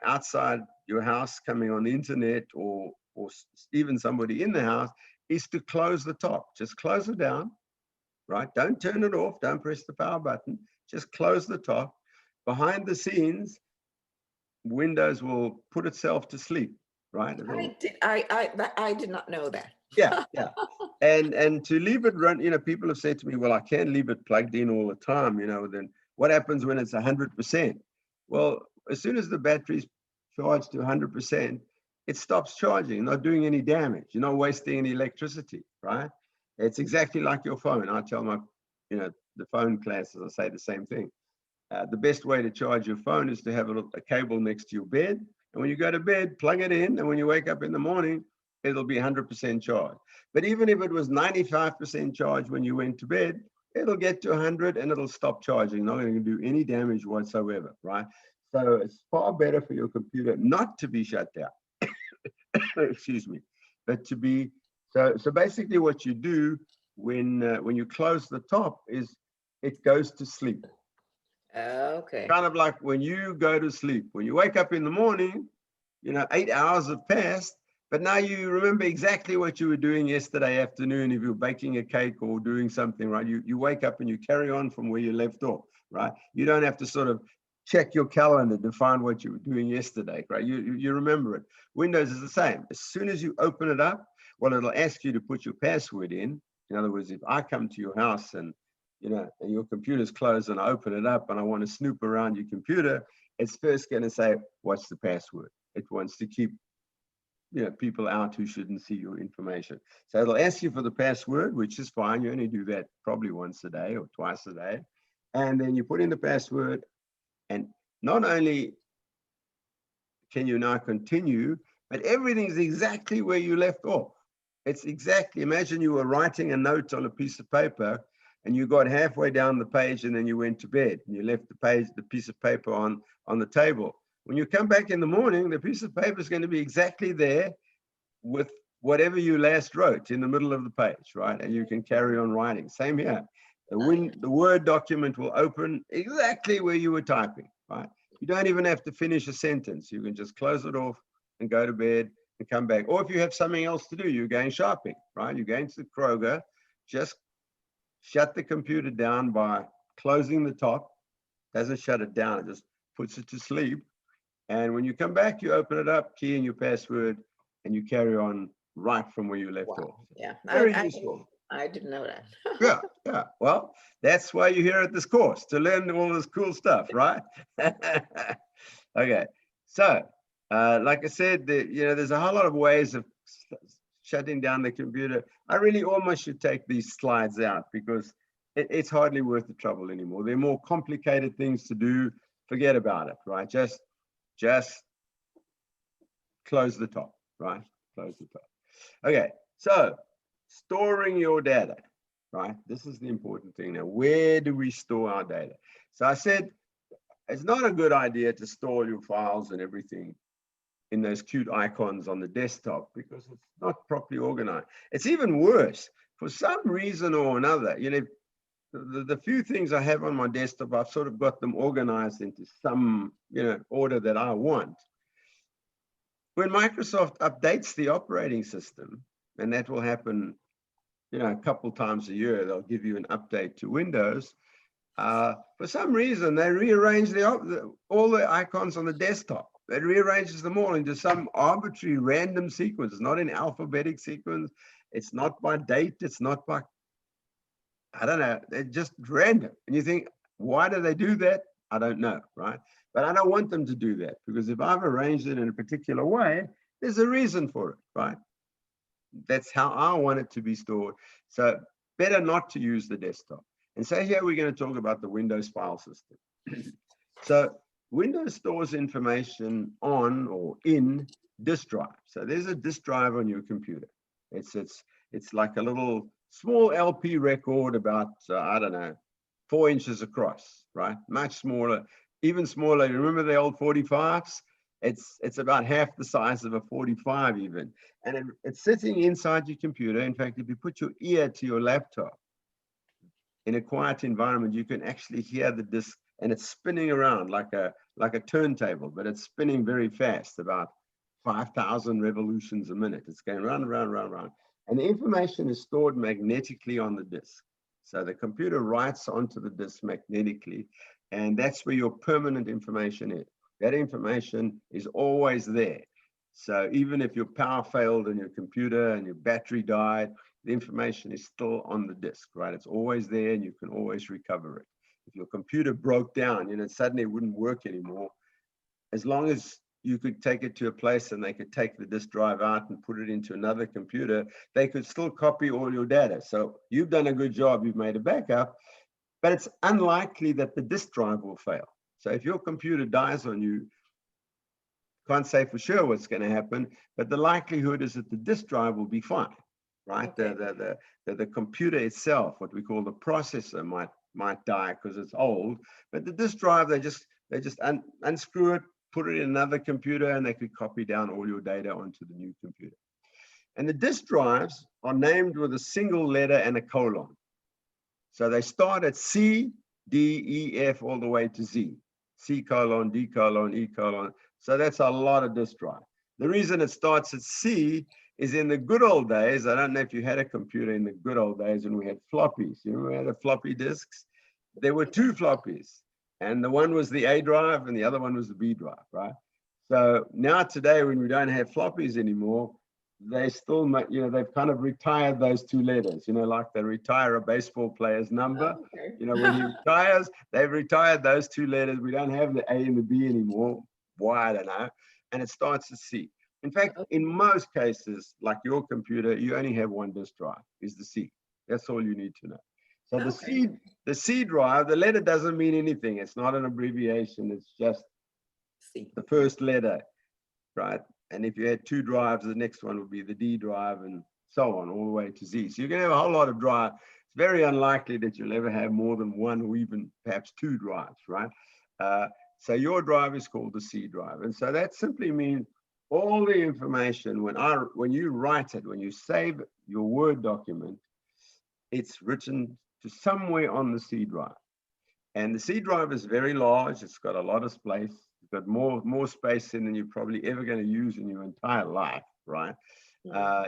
outside your house coming on the internet or even somebody in the house, is to close the top. Just close it down, right? Don't turn it off. Don't press the power button. Just close the top. Behind the scenes, Windows will put itself to sleep, right?
I did not know that.
Yeah. And to leave it run, people have said to me, well, I can't leave it plugged in all the time, then what happens when it's 100%? Well, as soon as the battery's charged to 100%, it stops charging, not doing any damage. You're not wasting any electricity, right? It's exactly like your phone. I tell my, the phone classes, I say the same thing. The best way to charge your phone is to have a cable next to your bed. And when you go to bed, plug it in. And when you wake up in the morning, it'll be 100% charged. But even if it was 95% charged when you went to bed, it'll get to 100 and it'll stop charging. Not going to do any damage whatsoever, right? So it's far better for your computer not to be shut down. Excuse me. But to be, so basically what you do when you close the top is it goes to sleep.
Okay.
Kind of like when you go to sleep, when you wake up in the morning, 8 hours have passed, but now you remember exactly what you were doing yesterday afternoon. If you're baking a cake or doing something, right? You wake up and you carry on from where you left off, right? You don't have to sort of check your calendar to find what you were doing yesterday, right? You remember it. Windows is the same. As soon as you open it up, well, it'll ask you to put your password in. In other words, if I come to your house and and your computer's closed and I open it up and I want to snoop around your computer, it's first going to say, what's the password? It wants to keep people out who shouldn't see your information. So it'll ask you for the password, which is fine. You only do that probably once a day or twice a day. And then you put in the password, and not only can you now continue, but everything's exactly where you left off. It's exactly, imagine you were writing a note on a piece of paper and you got halfway down the page and then you went to bed and you left the piece of paper on the table. When you come back in the morning, the piece of paper is going to be exactly there with whatever you last wrote in the middle of the page, right? And you can carry on writing. Same here. The Word document will open exactly where you were typing, right? You don't even have to finish a sentence. You can just close it off and go to bed and come back. Or if you have something else to do, you're going shopping, right? You're going to the Kroger, just shut the computer down by closing the top. Doesn't shut it down, it just puts it to sleep. And when you come back, you open it up, key in your password, and you carry on right from where you left off.
Yeah,
very useful.
I didn't know that.
Yeah. Well, that's why you're here at this course, to learn all this cool stuff, right? Okay. So, like I said, there's a whole lot of ways of shutting down the computer. I really almost should take these slides out because it's hardly worth the trouble anymore. They're more complicated things to do. Forget about it, right? Just close the top, right? Close the top. Okay. So, storing your data, right? This is the important thing now. Where do we store our data? So I said, it's not a good idea to store your files and everything in those cute icons on the desktop because it's not properly organized. It's even worse. For some reason or another, the few things I have on my desktop, I've sort of got them organized into some, order that I want. When Microsoft updates the operating system, and that will happen, a couple times a year, they'll give you an update to Windows. For some reason, they rearrange all the icons on the desktop. It rearranges them all into some arbitrary random sequence. It's not in alphabetic sequence. It's not by date. It's not by, I don't know. They're just random. And you think, why do they do that? I don't know, right? But I don't want them to do that because if I've arranged it in a particular way, there's a reason for it, right? That's how I want it to be stored. So better not to use the desktop. And so here we're going to talk about the Windows file system. So Windows stores information on or in disk drive. So there's a disk drive on your computer. It's like a little small LP record about, I don't know, 4 inches across, right? Much smaller, even smaller. Remember the old 45s? It's about half the size of a 45 even. And it's sitting inside your computer. In fact, if you put your ear to your laptop in a quiet environment, you can actually hear the disk, and it's spinning around like a turntable, but it's spinning very fast, about 5,000 revolutions a minute. It's going round, round, round, round. And the information is stored magnetically on the disk. So the computer writes onto the disk magnetically, and that's where your permanent information is. That information is always there. So even if your power failed on your computer and your battery died, the information is still on the disk, right? It's always there and you can always recover it. If your computer broke down, suddenly it wouldn't work anymore. As long as you could take it to a place and they could take the disk drive out and put it into another computer, they could still copy all your data. So you've done a good job, you've made a backup, but it's unlikely that the disk drive will fail. So if your computer dies on you, can't say for sure what's going to happen, but the likelihood is that the disk drive will be fine, right? Okay. The computer itself, what we call the processor, might die because it's old, but the disk drive, they just unscrew it, put it in another computer, and they could copy down all your data onto the new computer. And the disk drives are named with a single letter and a colon. So they start at C, D, E, F, all the way to Z. C colon, D colon, E colon. So that's a lot of disk drive. The reason it starts at C is in the good old days, I don't know if you had a computer in the good old days when we had floppies. You remember we had the floppy disks? There were 2 floppies, and the one was the A drive and the other one was the B drive, right? So now today, when we don't have floppies anymore, they still, they've kind of retired those 2 letters, like they retire a baseball player's number.
Oh, okay.
When he retires, they've retired those 2 letters. We don't have the A and the B anymore. Why, I don't know. And it starts at C. In fact,
Okay.
in most cases, like your computer, you only have one disk drive, is the C. That's all you need to know. So
Okay.
the C drive, the letter doesn't mean anything. It's not an abbreviation. It's just
See.
the first letter, right? And if you had two drives, the next one would be the D drive and so on, all the way to Z. So you're going to have a whole lot of drive. It's very unlikely that you'll ever have more than one or even perhaps two drives, right? So your drive is called the C drive. And so that simply means all the information, when you write it, when you save your Word document, it's written to somewhere on the C drive. And the C drive is very large. It's got a lot of space. It's got more space in than you're probably ever going to use in your entire life, right?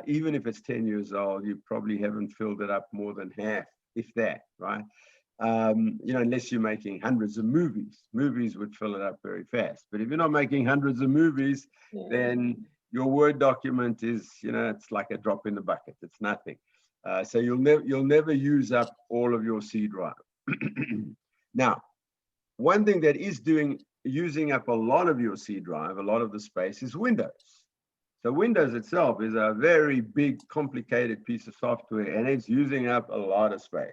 Even if it's 10 years old, you probably haven't filled it up more than half, if that, right? Unless you're making hundreds of movies. Movies would fill it up very fast. But if you're not making hundreds of movies, then your Word document is, it's like a drop in the bucket. It's nothing. So you'll never use up all of your C drive. Now, one thing that is using up a lot of your C drive, a lot of the space, is Windows. So Windows itself is a very big, complicated piece of software, and it's using up a lot of space.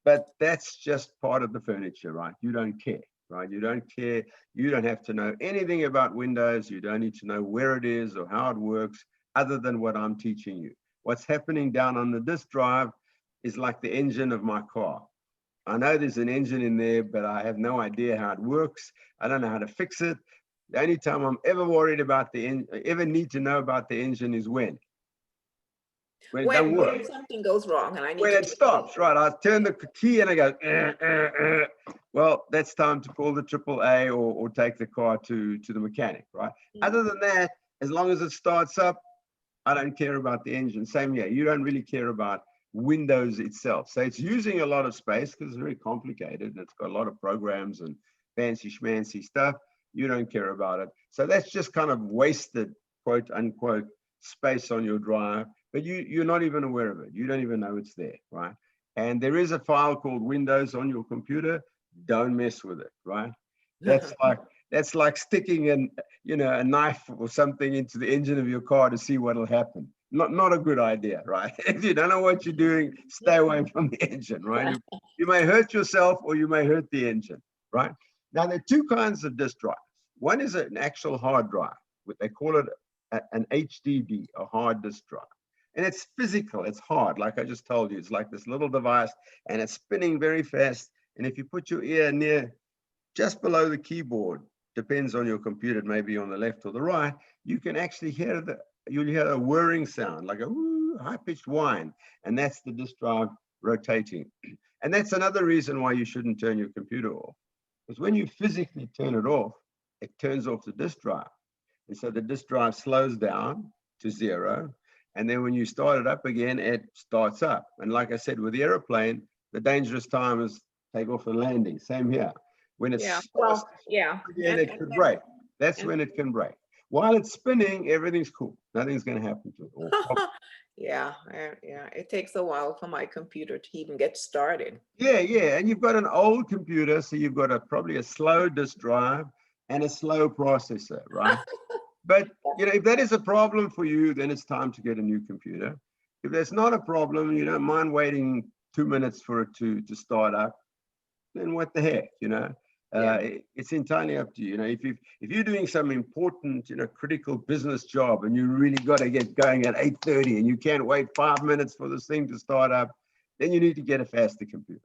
But that's just part of the furniture, right? You don't care, right? You don't care. You don't have to know anything about Windows. You don't need to know where it is or how it works, other than what I'm teaching you. What's happening down on the disk drive is like the engine of my car. I know there's an engine in there, but I have no idea how it works. I don't know how to fix it. The only time I'm ever worried about ever need to know about the engine is when it doesn't work.
When something goes wrong and I need
When
to
it stops, right? I turn the key and I go, well, that's time to call the AAA or take the car to the mechanic, right? Other than that, as long as it starts up, I don't care about the engine. Same here. You don't really care about Windows itself. So it's using a lot of space because it's very complicated and it's got a lot of programs and fancy schmancy stuff. You don't care about it. So that's just kind of wasted, quote unquote, space on your drive, but you're not even aware of it. You don't even know it's there, right? And there is a file called Windows on your computer. Don't mess with it, right? That's like sticking a knife or something into the engine of your car to see what'll happen. Not a good idea, right? If you don't know what you're doing, stay away from the engine, right? You may hurt yourself or you may hurt the engine, right? Now, there are two kinds of disk drives. One is an actual hard drive. They call it an HDD, a hard disk drive. And it's physical, it's hard, like I just told you. It's like this little device and it's spinning very fast. And if you put your ear near just below the keyboard, depends on your computer, it may be on the left or the right, you can actually you'll hear a whirring sound, like a high-pitched whine, and that's the disk drive rotating. And that's another reason why you shouldn't turn your computer off, because when you physically turn it off, it turns off the disk drive. And so the disk drive slows down to 0, and then when you start it up again, it starts up. And like I said, with the airplane, the dangerous time is takeoff and landing. Same here. When it starts again, it could break. That's when it can break. While it's spinning, everything's cool. Nothing's going to happen to it.
Yeah. It takes a while for my computer to even get started.
Yeah. And you've got an old computer, so you've got probably a slow disk drive and a slow processor, right? But if that is a problem for you, then it's time to get a new computer. If that's not a problem, you don't mind waiting 2 minutes for it to start up, then what the heck, it's entirely up to you. If you're doing some important, critical business job and you really got to get going at 8:30 and you can't wait 5 minutes for this thing to start up, then you need to get a faster computer.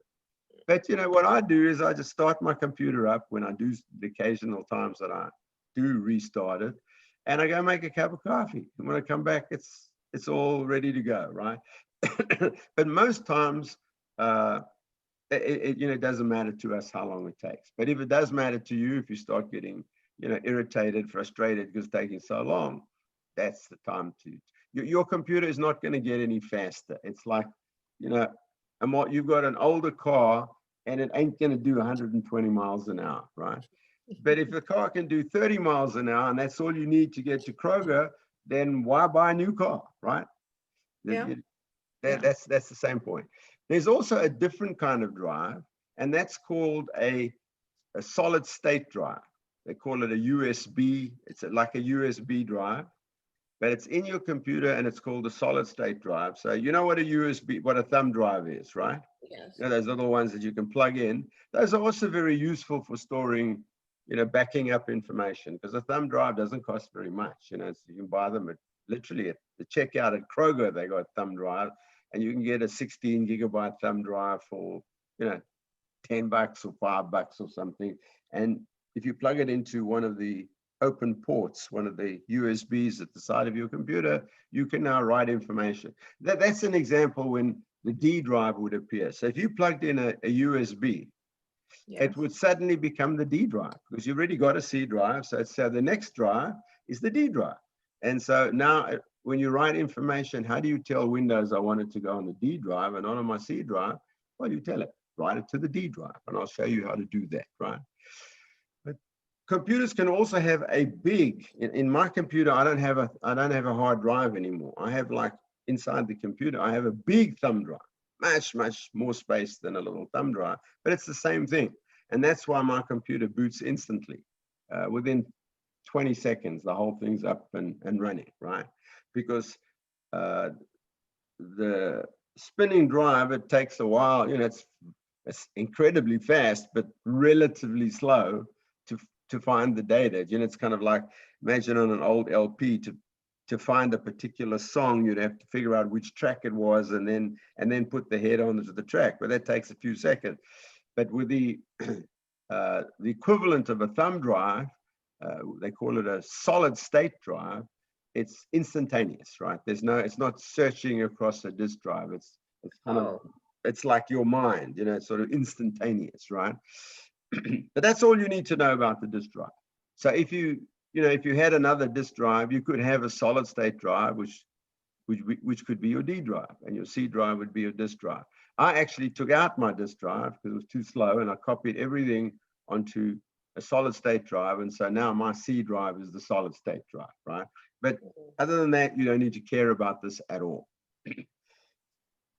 But what I do is I just start my computer up when I do the occasional times that I do restart it, and I go make a cup of coffee. And when I come back, it's all ready to go, right? But most times, it doesn't matter to us how long it takes. But if it does matter to you, if you start getting, irritated, frustrated because it's taking so long, that's the time your computer is not going to get any faster. It's like, you've got an older car and it ain't going to do 120 miles an hour, right? But if the car can do 30 miles an hour and that's all you need to get to Kroger, then why buy a new car, right?
Yeah.
That's the same point. There's also a different kind of drive, and that's called a solid state drive. They call it a USB. It's like a USB drive. but it's in your computer and it's called a solid state drive. So you know what a USB, what a thumb drive is, right?
Yes.
You know, those little ones that you can plug in. Those are also very useful for storing, backing up information, because a thumb drive doesn't cost very much. You can buy them literally at the checkout at Kroger. They got thumb drive, and you can get a 16 gigabyte thumb drive for, $10 or $5 or something. And if you plug it into one of the open ports, one of the USBs at the side of your computer, you can now write information. That's an example when the D drive would appear. So if you plugged in a USB,
Yes.
it would suddenly become the D drive, because you've already got a C drive. So the next drive is the D drive. And so now when you write information, how do you tell Windows I want it to go on the D drive and not on my C drive? Well, you tell it, write it to the D drive, and I'll show you how to do that, right? But computers can also have a big, in my computer, I don't have a hard drive anymore. I have, like, inside the computer, I have a big thumb drive, much more space than a little thumb drive, but it's the same thing. And that's why my computer boots instantly. Within 20 seconds, the whole thing's up and running, right? Because the spinning drive, it takes a while. It's incredibly fast, but relatively slow to find the data. It's kind of like, imagine on an old LP, to find a particular song, you'd have to figure out which track it was and then put the head onto the track. But that takes a few seconds. But with the equivalent of a thumb drive, they call it a solid state drive. It's instantaneous, right? It's not searching across a disk drive. It's kind of, it's like your mind, it's sort of instantaneous, right? But that's all you need to know about the disk drive. So if you had another disk drive, you could have a solid state drive, which could be your D drive, and your C drive would be your disk drive. I actually took out my disk drive because it was too slow, and I copied everything onto a solid state drive. And so now my C drive is the solid state drive, right? But other than that, you don't need to care about this at all.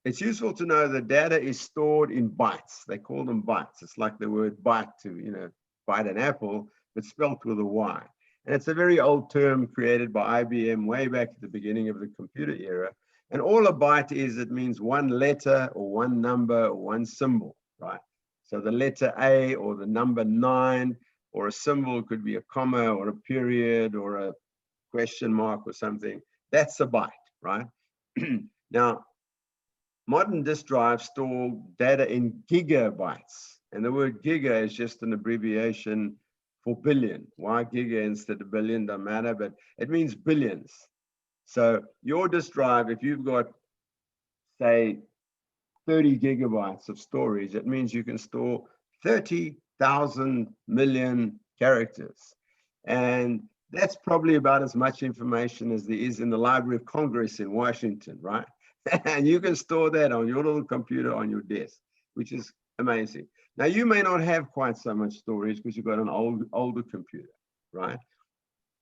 It's useful to know that data is stored in bytes. They call them bytes. It's like the word bite to, bite an apple, but spelt with a Y. And it's a very old term created by IBM way back at the beginning of the computer era. And all a byte is, it means one letter or one number or one symbol, right? So the letter A or the number 9, or a symbol could be a comma or a period or a question mark or something. That's a byte, right? Now, modern disk drives store data in gigabytes. And the word giga is just an abbreviation for billion. Why giga instead of billion, doesn't matter, but it means billions. So your disk drive, if you've got, say, 30 gigabytes of storage, it means you can store 30,000 million characters. And that's probably about as much information as there is in the Library of Congress in Washington, right? And you can store that on your little computer on your desk, which is amazing. Now, you may not have quite so much storage because you've got an older computer, right?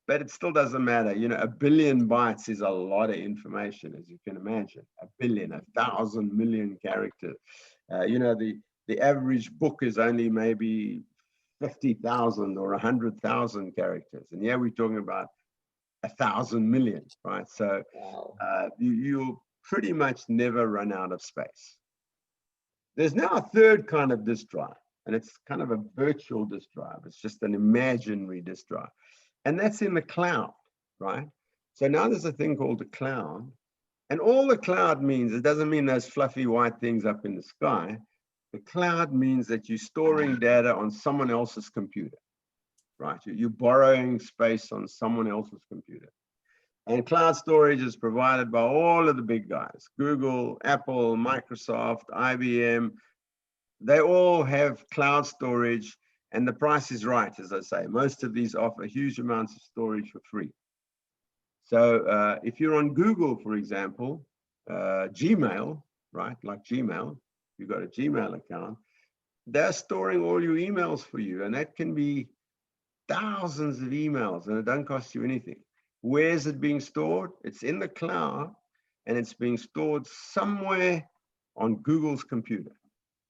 But it still doesn't matter. A billion bytes is a lot of information, as you can imagine. A billion, 1,000 million characters. The average book is only maybe 50,000 or 100,000 characters. And yeah, we're talking about 1,000 million, right? So you'll pretty much never run out of space. There's now a third kind of disk drive, and it's kind of a virtual disk drive. It's just an imaginary disk drive. And that's in the cloud, right? So now there's a thing called the cloud. And all the cloud means, it doesn't mean those fluffy white things up in the sky. The cloud means that you're storing data on someone else's computer, right? You're borrowing space on someone else's computer. And cloud storage is provided by all of the big guys: Google, Apple, Microsoft, IBM. They all have cloud storage, and the price is right, as I say. Most of these offer huge amounts of storage for free. So if you're on Google, for example, Gmail, right, like Gmail, you've got a Gmail account, they're storing all your emails for you, and that can be thousands of emails, and it doesn't cost you anything. Where is it being stored? It's in the cloud, and it's being stored somewhere on Google's computer,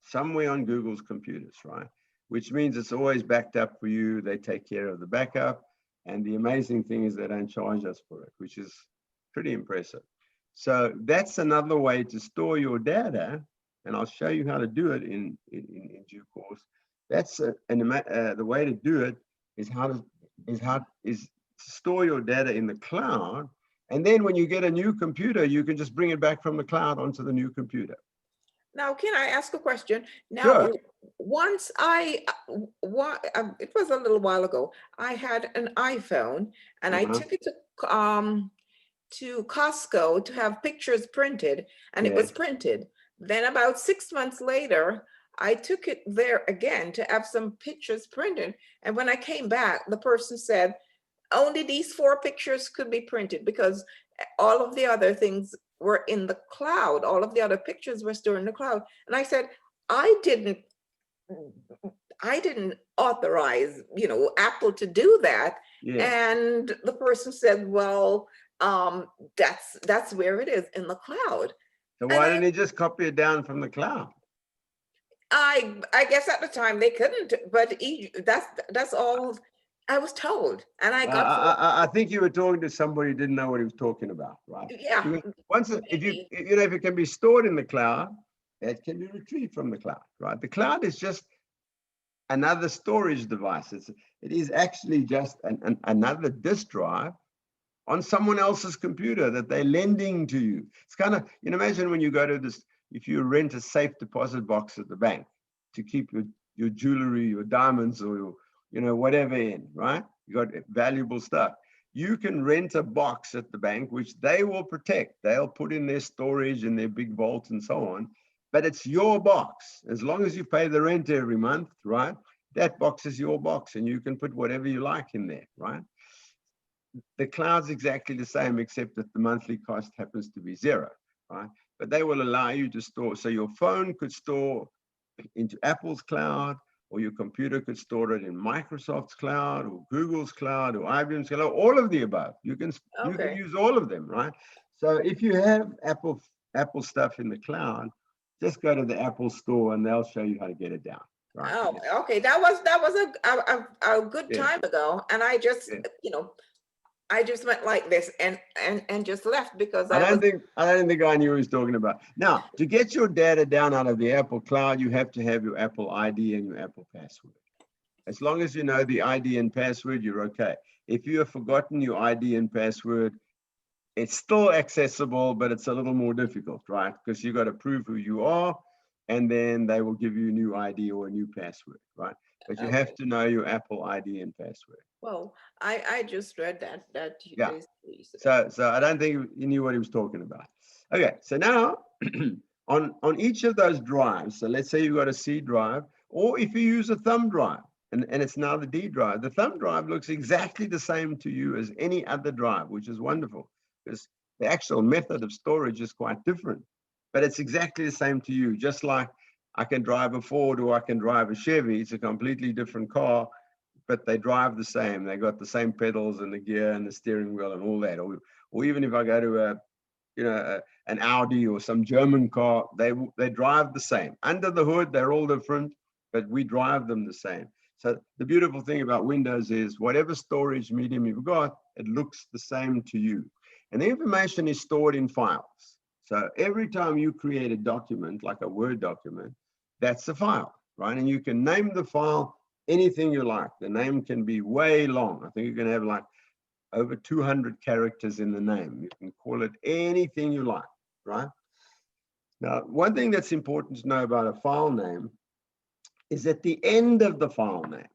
somewhere on Google's computers, right? Which means it's always backed up for you. They take care of the backup. And the amazing thing is they don't charge us for it, which is pretty impressive. So that's another way to store your data, and I'll show you how to do it in due course. That's the way to do it is to store your data in the cloud, and then when you get a new computer, you can just bring it back from the cloud onto the new computer.
Now, can I ask a question? Now,
Sure.
once it was a little while ago, I had an iPhone and I took it to Costco to have pictures printed, and it was printed. Then about 6 months later, I took it there again to have some pictures printed. And when I came back, the person said, only these 4 pictures could be printed because all of the other things were in the cloud. All of the other pictures were stored in the cloud. And I said, I didn't authorize, Apple to do that. And the person said, well, that's where it is, in the cloud.
So why didn't he just copy it down from the cloud?
I guess at the time they couldn't, but that's all I was told. And
I think you were talking to somebody who didn't know what he was talking about, right?
Yeah.
Because if it can be stored in the cloud, it can be retrieved from the cloud, right? The cloud is just another storage device. It is actually just another disk drive on someone else's computer that they're lending to you. It's kind of, imagine when you go to this, if you rent a safe deposit box at the bank to keep your jewelry, your diamonds, or whatever in, right? You got valuable stuff. You can rent a box at the bank, which they will protect. They'll put in their storage in their big vault and so on. But it's your box. As long as you pay the rent every month, right? That box is your box, and you can put whatever you like in there, right? The cloud's exactly the same, except that the monthly cost happens to be 0, right? But they will allow you to store. So your phone could store into Apple's cloud, or your computer could store it in Microsoft's cloud, or Google's cloud, or IBM's cloud, all of the above. You can use all of them, right? So if you have Apple stuff in the cloud, just go to the Apple store and they'll show you how to get it down. Right?
Oh, okay. That was a good time ago, and I just I just went like this and just left because
I don't think I knew what he was talking about. Now, to get your data down out of the Apple cloud, you have to have your Apple ID and your Apple password. As long as you know the ID and password, you're okay. If you have forgotten your ID and password, it's still accessible, but it's a little more difficult, right? Because you got to prove who you are, and then they will give you a new ID or a new password, right? But you have to know your Apple ID and password.
Well, I just read that.
So I don't think he knew what he was talking about. Okay, so now on each of those drives, so let's say you've got a C drive, or if you use a thumb drive, and it's now the D drive, the thumb drive looks exactly the same to you as any other drive, which is wonderful, because the actual method of storage is quite different, but it's exactly the same to you. Just like I can drive a Ford or I can drive a Chevy, it's a completely different car, but they drive the same. They got the same pedals and the gear and the steering wheel and all that. Or even if I go to an Audi or some German car, they drive the same. Under the hood, they're all different, but we drive them the same. So the beautiful thing about Windows is whatever storage medium you've got, it looks the same to you. And the information is stored in files. So every time you create a document, like a Word document, that's a file, right? And you can name the file anything you like. The name can be way long. I think you can have like over 200 characters in the name. You can call it anything you like, right? Now, one thing that's important to know about a file name is at the end of the file name,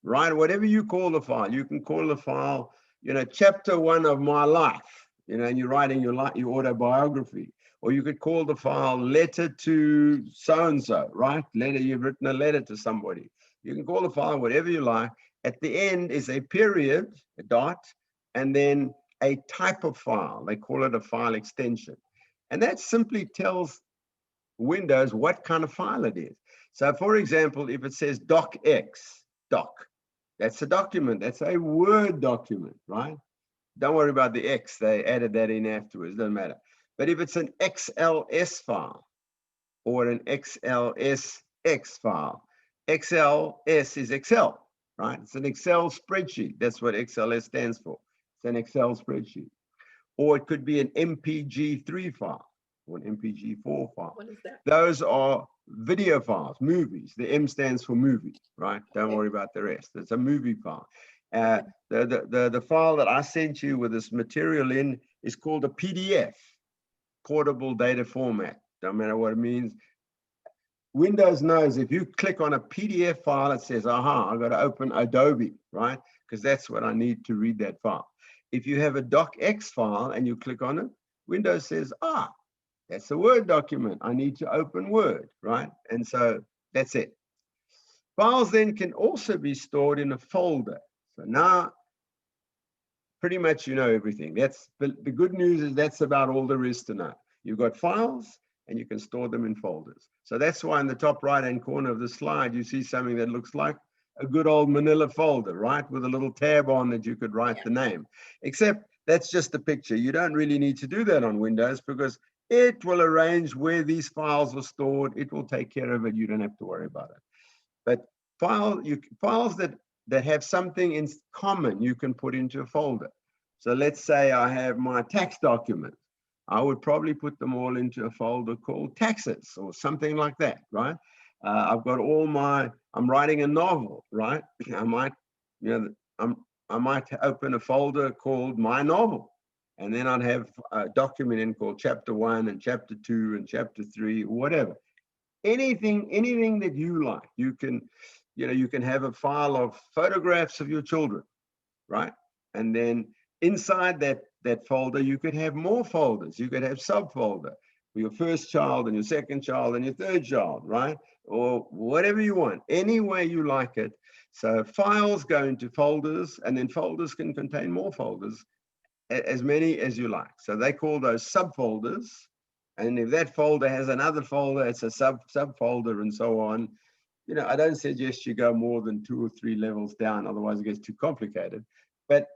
right? Whatever you call the file, you can call the file, chapter 1 of my life, and you're writing your autobiography. Or you could call the file letter to so-and-so, right? You've written a letter to somebody. You can call the file whatever you like. At the end is a period, a dot, and then a type of file. They call it a file extension. And that simply tells Windows what kind of file it is. So for example, if it says docx, doc, that's a document. That's a Word document, right? Don't worry about the X. They added that in afterwards. Doesn't matter. But if it's an XLS file or an XLSX file, XLS is Excel, right? It's an Excel spreadsheet. That's what XLS stands for. It's an Excel spreadsheet. or it could be an MPG3 file or an MPG4 file.
What is that?
Those are video files, movies. The M stands for movie, right? Don't worry about the rest. It's a movie file. The file that I sent you with this material in is called a PDF, portable data format. Don't matter what it means. Windows knows if you click on a PDF file, it says, aha, I've got to open Adobe, right? Because that's what I need to read that file. If you have a docx file and you click on it, Windows says, ah, that's a Word document. I need to open Word, right? And so that's it. Files then can also be stored in a folder. So now, pretty much you know everything. That's the good news is that's about all there is to know. You've got files and you can store them in folders. So that's why in the top right-hand corner of the slide, you see something that looks like a good old manila folder, right? With a little tab on that you could write the name. Except that's just a picture. You don't really need to do that on Windows because it will arrange where these files are stored. It will take care of it. You don't have to worry about it. But files that have something in common, you can put into a folder. So let's say I have my tax documents. I would probably put them all into a folder called taxes or something like that, right? I've got all I'm writing a novel, right? I might, I might open a folder called my novel. And then I'd have a document in called chapter 1 and chapter 2 and chapter 3, whatever. Anything that you like. You can have a file of photographs of your children, right? And then inside that folder, you could have more folders. You could have subfolder for your first child and your second child and your third child, right? Or whatever you want, any way you like it. So files go into folders, and then folders can contain more folders, as many as you like. So they call those subfolders. And if that folder has another folder, it's a subfolder and so on. I don't suggest you go more than 2 or 3 levels down, otherwise it gets too complicated. But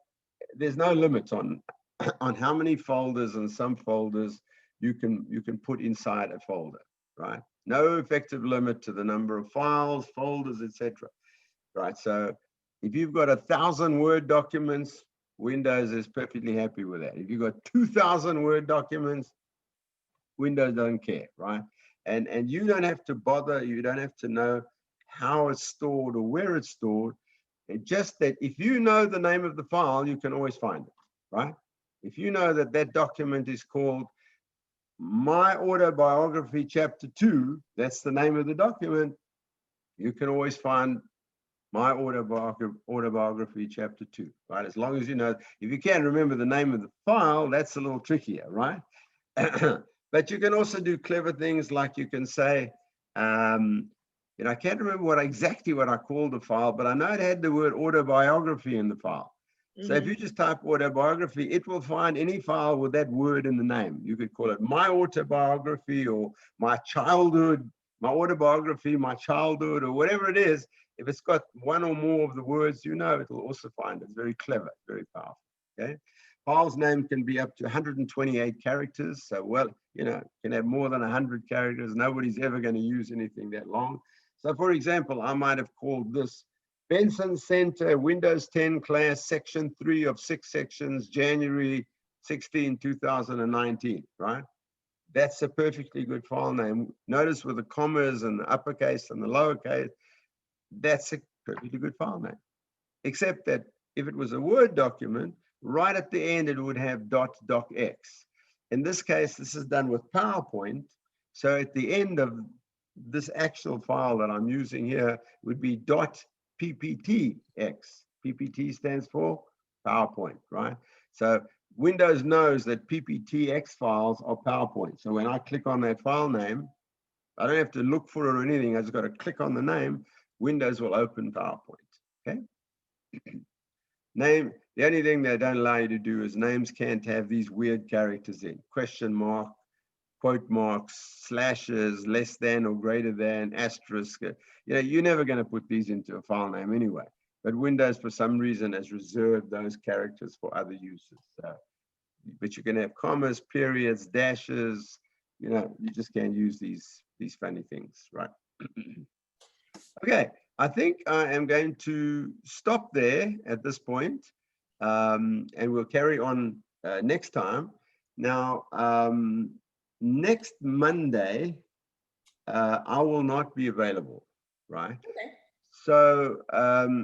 there's no limit on how many folders and subfolders you can put inside a folder, right? No effective limit to the number of files, folders, etc. Right? So if you've got 1,000 Word documents, Windows is perfectly happy with that. If you've got 2,000 Word documents, Windows doesn't care, right? And you don't have to bother, you don't have to know how it's stored or where it's stored. It's just that if you know the name of the file, you can always find it, right? If you know that that document is called My Autobiography Chapter 2, that's the name of the document, you can always find My Autobiography Chapter 2, right? As long as you know, if you can't remember the name of the file, that's a little trickier, right? But you can also do clever things like you can say, I can't remember exactly what I called the file, but I know it had the word autobiography in the file. So if you just type autobiography, it will find any file with that word in the name. You could call it my autobiography or my childhood, my autobiography, my childhood, or whatever it is. If it's got one or more of the words, it will also find it. It's very clever, very powerful. Okay. File's name can be up to 128 characters. So, can have more than 100 characters. Nobody's ever going to use anything that long. So, for example, I might have called this Benson Center Windows 10 class section 3 of 6 sections, January 16, 2019, right? That's a perfectly good file name. Notice with the commas and the uppercase and the lowercase, that's a perfectly good file name. Except that if it was a Word document, right at the end, it would have .docx. In this case, this is done with PowerPoint. So at the end of this actual file that I'm using here would be .pptx. PPT stands for PowerPoint, right? So Windows knows that PPTX files are PowerPoint. So when I click on that file name, I don't have to look for it or anything. I just got to click on the name. Windows will open PowerPoint, okay? Name, the only thing they don't allow you to do is names can't have these weird characters in. Question mark, quote marks, slashes, less than or greater than, asterisk. You're never going to put these into a file name anyway. But Windows, for some reason, has reserved those characters for other uses. But you can have commas, periods, dashes. You just can't use these funny things, right? Okay. I think I am going to stop there at this point, and we'll carry on next time. Now, next Monday, I will not be available, right?
Okay.
So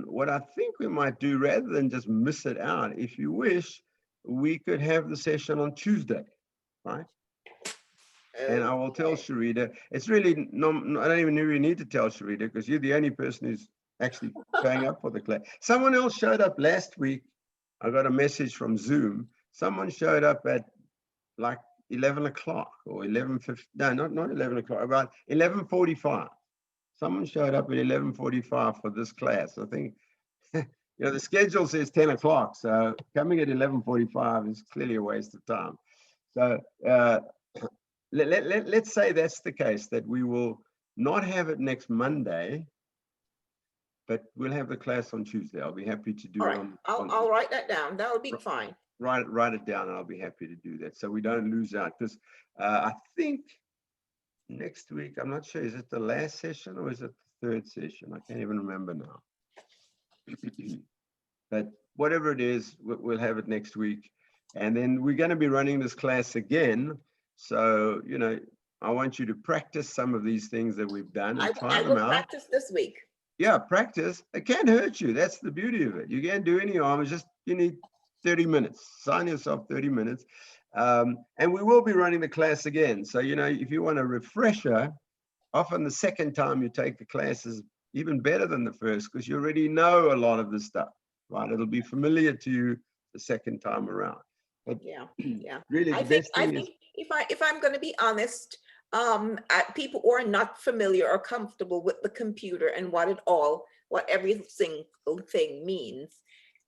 what I think we might do, rather than just miss it out, if you wish, we could have the session on Tuesday, right? And I will tell
Okay.
Sharita, it's really, no, I don't even really need to tell Sharita because you're the only person who's actually paying up for the class. Someone else showed up last week. I got a message from Zoom. Someone showed up at like 11 o'clock or 11:50. No, not 11 o'clock, about 11:45. Someone showed up at 11:45 for this class. I think, the schedule says 10 o'clock. So coming at 11:45 is clearly a waste of time. So let's say that's the case, that we will not have it next Monday, but we'll have the class on Tuesday. I'll be happy to do
All
it
right.
on
I'll write that down. That'll be fine.
write it down, and I'll be happy to do that. So we don't lose out, because I think next week, I'm not sure, is it the last session or is it the third session? I can't even remember now. But whatever it is, we'll have it next week. And then we're going to be running this class again. So, I want you to practice some of these things that we've done and try
I
them
will
out.
practice this week.
Yeah, practice. It can't hurt you. That's the beauty of it. You can't do any harm. It's just, you need 30 minutes. Sign yourself 30 minutes. And we will be running the class again. So, if you want a refresher, often the second time you take the class is even better than the first, because you already know a lot of the stuff, right? It'll be familiar to you the second time around. But
Yeah.
really, the best thing is,
if I'm going to be honest, people who are not familiar or comfortable with the computer and what every single thing means,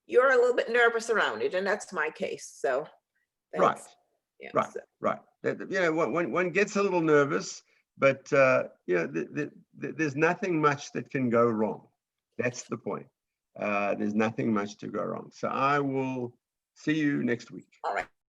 you're a little bit nervous around it, and that's my case. So
right,
yeah,
right,
so.
right. One gets a little nervous, but there's nothing much that can go wrong. That's the point. There's nothing much to go wrong. So I will see you next week.
All right.